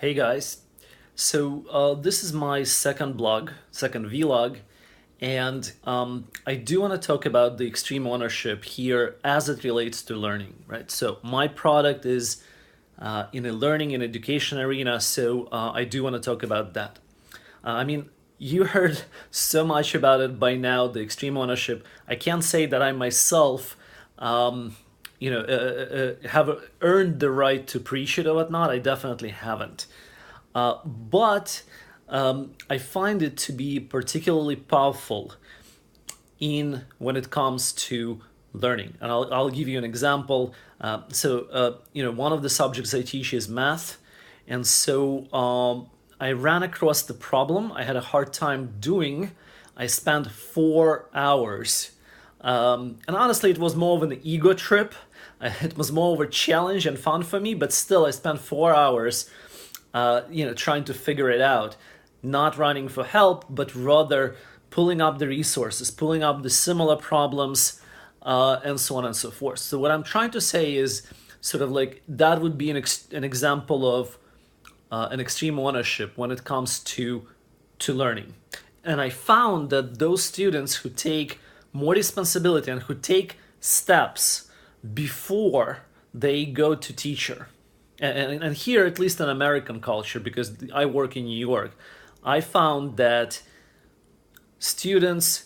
Hey guys, this is my second vlog, and I do want to talk about the extreme ownership here as it relates to learning, right? So my product is in a learning and education arena, so I do want to talk about that. You heard so much about it by now, the extreme ownership. I can't say that I myself have earned the right to preach it or whatnot. I definitely haven't. But I find it to be particularly powerful in when it comes to learning. And I'll give you an example. One of the subjects I teach is math. And I ran across the problem I had a hard time doing. I spent 4 hours. And honestly, it was more of an ego trip. It was more of a challenge and fun for me, but still, I spent 4 hours, trying to figure it out, not running for help, but rather pulling up the resources, pulling up the similar problems, and so on and so forth. So what I'm trying to say is sort of like that would be an example of an extreme ownership when it comes to learning. And I found that those students who take more responsibility and who take steps before they go to teacher, and here, at least in American culture, because I work in New York, I found that students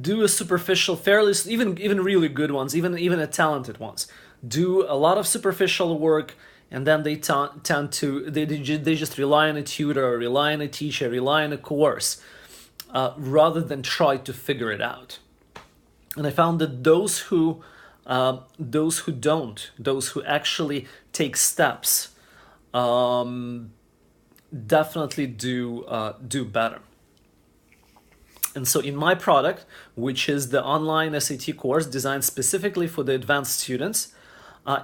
do a superficial, fairly, even really good ones, even a talented ones, do a lot of superficial work, and then they tend to they just rely on a tutor, rely on a teacher, rely on a course, rather than try to figure it out. And I found that those who actually take steps, definitely do better. And so in my product, which is the online SAT course designed specifically for the advanced students,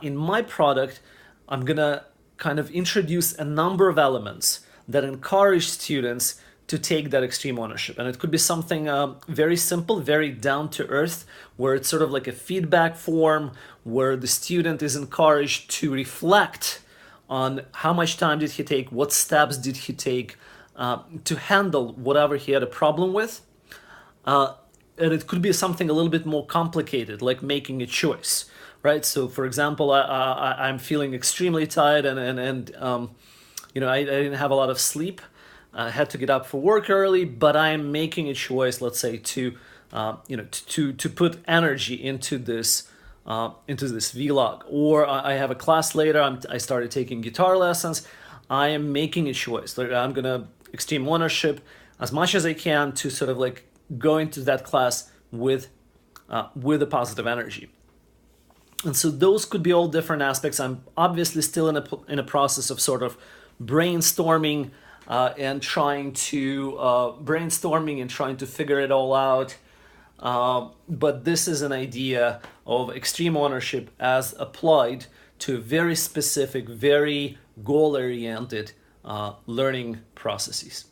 in my product, I'm gonna kind of introduce a number of elements that encourage students to take that extreme ownership. And it could be something very simple, very down to earth, where it's sort of like a feedback form where the student is encouraged to reflect on how much time did he take, what steps did he take to handle whatever he had a problem with. And it could be something a little bit more complicated, like making a choice, right? So for example, I'm feeling extremely tired and I didn't have a lot of sleep. I had to get up for work early, but I'm making a choice, let's say, to put energy into this vlog. Or I have a class later. I started taking guitar lessons. I am making a choice. Like, I'm gonna extreme ownership as much as I can to sort of like go into that class with a positive energy. And so those could be all different aspects. I'm obviously still in a process of sort of brainstorming and trying to figure it all out. But this is an idea of extreme ownership as applied to very specific, very goal-oriented learning processes.